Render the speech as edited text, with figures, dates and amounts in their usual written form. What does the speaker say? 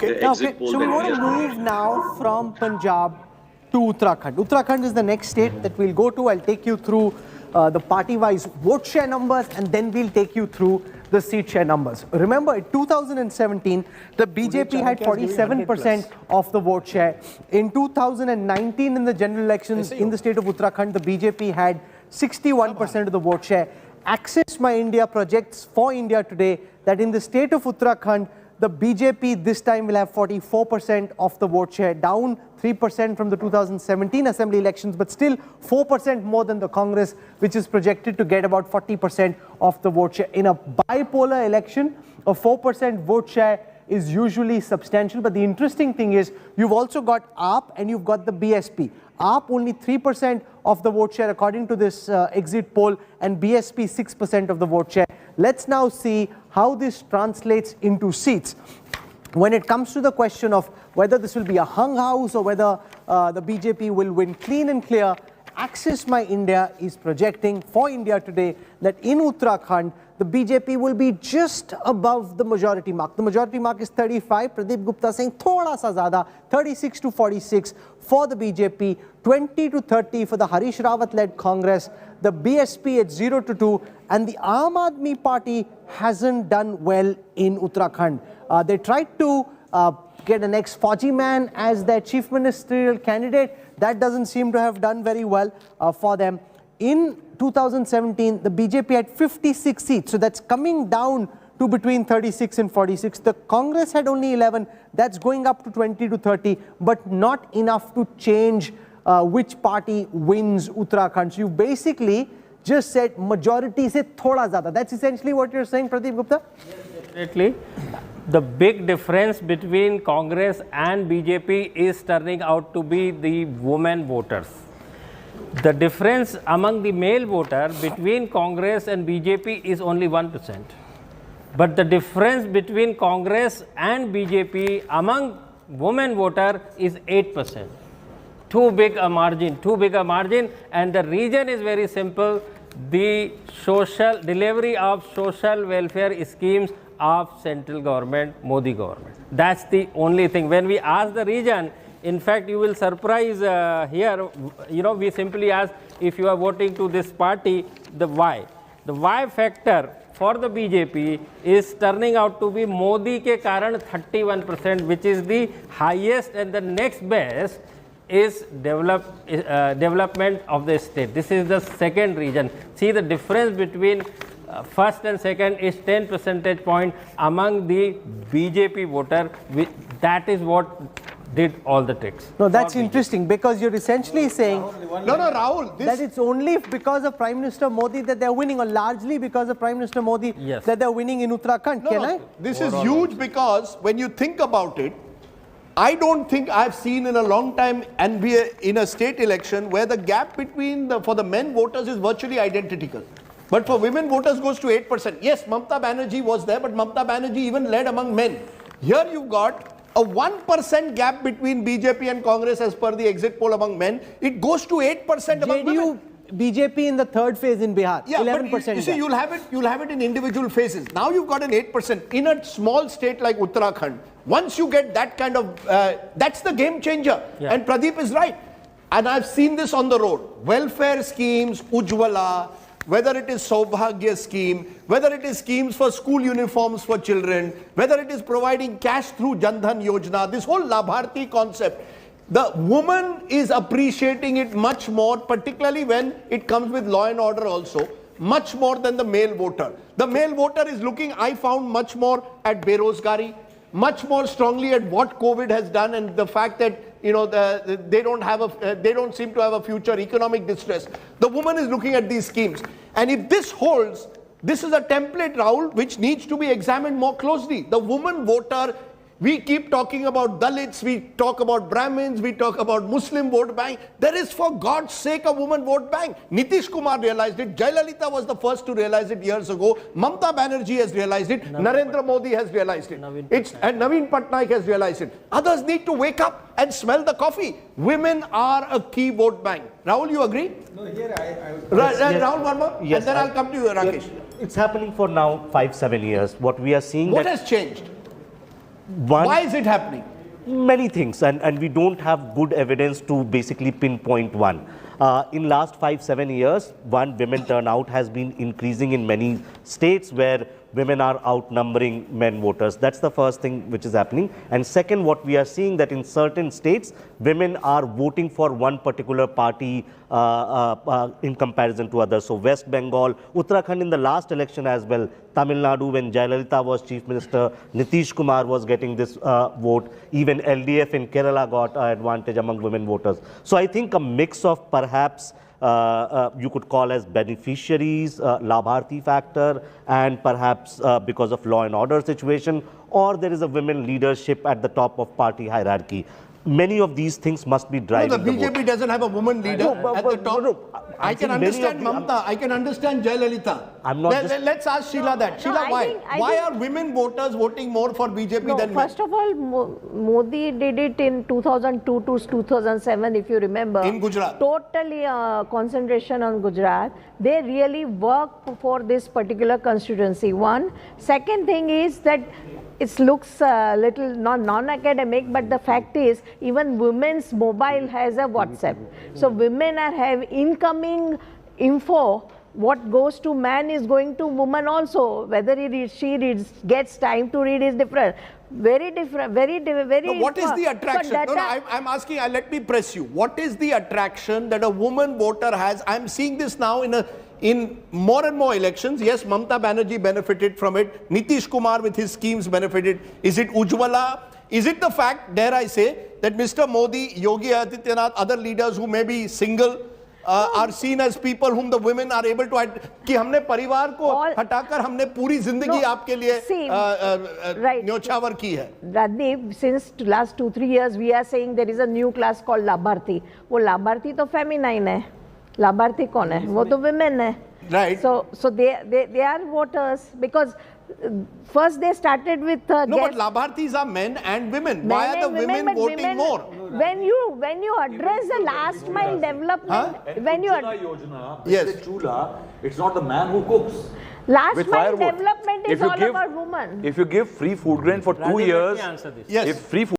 Okay, so we want to move now from Punjab to Uttarakhand. Uttarakhand is the next state that we'll go to. I'll take you through the party-wise vote share numbers, and then we'll take you through the seat share numbers. Remember, in 2017, the BJP had 47% of the vote share. In 2019, in the general elections in the state of Uttarakhand, the BJP had 61% of the vote share. Access My India projects for India Today that in the state of Uttarakhand, the BJP this time will have 44% of the vote share, down 3% from the 2017 assembly elections, but still 4% more than the Congress, which is projected to get about 40% of the vote share. In a bipolar election, a 4% vote share is usually substantial, but the interesting thing is you've also got AAP and you've got the BSP. AAP only 3% of the vote share according to this exit poll, and BSP 6% of the vote share. Let's now see how this translates into seats. When it comes to the question of whether this will be a hung house or whether the BJP will win clean and clear, Access My India is projecting for India Today that in Uttarakhand, the BJP will be just above the majority mark. The majority mark is 35. Pradeep Gupta saying thoda sa zyada, 36 to 46 for the BJP, 20 to 30 for the Harish Rawat-led Congress, the BSP at 0 to 2, and the Aam Aadmi Party hasn't done well in Uttarakhand. They tried to get an ex-Fauji man as their chief ministerial candidate. That doesn't seem to have done very well for them. In 2017, the BJP had 56 seats, so that's coming down to between 36 and 46. The Congress had only 11, that's going up to 20 to 30, but not enough to change which party wins Uttarakhand. So you basically just said majority se thoda zyada. That's essentially what you're saying, Pradeep Gupta? Yes, definitely. The big difference between Congress and BJP is turning out to be the women voters. The difference among the male voter between Congress and BJP is only 1%. But the difference between Congress and BJP among women voter is 8%. Too big a margin, and the reason is very simple. The social delivery of social welfare schemes of central government, Modi government. That's the only thing. When we ask the region, in fact, you will surprise here, we simply ask if you are voting to this party, the why. The why factor for the BJP is turning out to be Modi ke karan 31%, which is the highest, and the next best is development of the state. This is the second reason. See, the difference between first and second is 10 percentage point among the BJP voter. That is what did all the tricks. No, that's interesting because you're essentially saying Rahul, that it's only because of Prime Minister Modi that they're winning, or largely because of Prime Minister Modi that they're winning in Uttarakhand. This is huge because when you think about it, I don't think I've seen in a long time, and we are in a state election where the gap between for the men voters is virtually identical. But for women voters goes to 8%. Yes, Mamata Banerjee was there, but Mamata Banerjee even led among men. Here you've got a 1% gap between BJP and Congress as per the exit poll among men. It goes to 8% among women. BJP in the third phase in Bihar, yeah, 11%. But you see, you'll have it in individual phases. Now you've got an 8% in a small state like Uttarakhand. Once you get that kind of, that's the game changer. Yeah. And Pradeep is right. And I've seen this on the road. Welfare schemes, Ujjwala, whether it is Saubhagya scheme, whether it is schemes for school uniforms for children, whether it is providing cash through Jan Dhan Yojana, this whole Labharti concept, the woman is appreciating it much more, particularly when it comes with law and order also, much more than the male voter. The male voter is looking, I found, much more at Berozgari, much more strongly at what COVID has done and the fact that they don't seem to have a future, economic distress. The woman is looking at these schemes, and if this holds, this is a template, Rahul, which needs to be examined more closely. The woman voter. We keep talking about Dalits, we talk about Brahmins, we talk about Muslim vote bank. There is, for God's sake, a woman vote bank. Nitish Kumar realized it. Jayalalitha was the first to realize it years ago. Mamata Banerjee has realized it. Narendra Modi has realized it. And Naveen Patnaik has realized it. Others need to wake up and smell the coffee. Women are a key vote bank. Rahul, you agree? No, here Rahul Verma, yes, and then I'll come to you, Rakesh. It's happening for now 5-7 years. What we are seeing. What has changed? Why is it happening? Many things, and we don't have good evidence to basically pinpoint one. In last 5-7 years, women turnout has been increasing in many states where women are outnumbering men voters. That's the first thing which is happening. And second, what we are seeing that in certain states, women are voting for one particular party in comparison to others. So West Bengal, Uttarakhand in the last election as well, Tamil Nadu when Jayalalitha was Chief Minister, Nitish Kumar was getting this vote, even LDF in Kerala got advantage among women voters. So I think a mix of perhaps you could call as beneficiaries, Labharti factor, and perhaps because of law and order situation, or there is a women leadership at the top of party hierarchy. Many of these things must be driving the BJP doesn't have a woman leader at the top. I can understand Mamta, I can understand Jayalalitha. Let's ask Sheila that. Sheila, why are women voters voting more for BJP than men? First of all, Modi did it in 2002 to 2007, if you remember. In Gujarat. Totally concentration on Gujarat. They really work for this particular constituency. One. Second thing is that it looks a little non-academic, but the fact is even women's mobile has a WhatsApp. So women are having incoming info. What goes to man is going to woman also. Whether he reads, she reads, gets time to read is different. Very different, very. No, what is the attraction? So I'm asking, let me press you. What is the attraction that a woman voter has? I'm seeing this now in more and more elections. Yes, Mamta Banerjee benefited from it. Nitish Kumar with his schemes benefited. Is it Ujjwala? Is it the fact, dare I say, that Mr. Modi, Yogi Adityanath, other leaders who may be single, are seen as people whom the women are able to कि हमने परिवार को हटाकर हमने पूरी जिंदगी आपके लिए न्योछावर की है. Radip, since last 2-3 years we are saying there is a new class called Labharti. वो Labharti तो feminine है. Labharti कौन है? वो तो women है. Right. So they are voters because first they started with no, but Labhartis are men and women. Why are the women voting more? When you address the last mile development, when you yes, it's not the man who cooks. Last mile development is all about women. If you give free food grain for 2 years, Let me answer this. Yes. If free food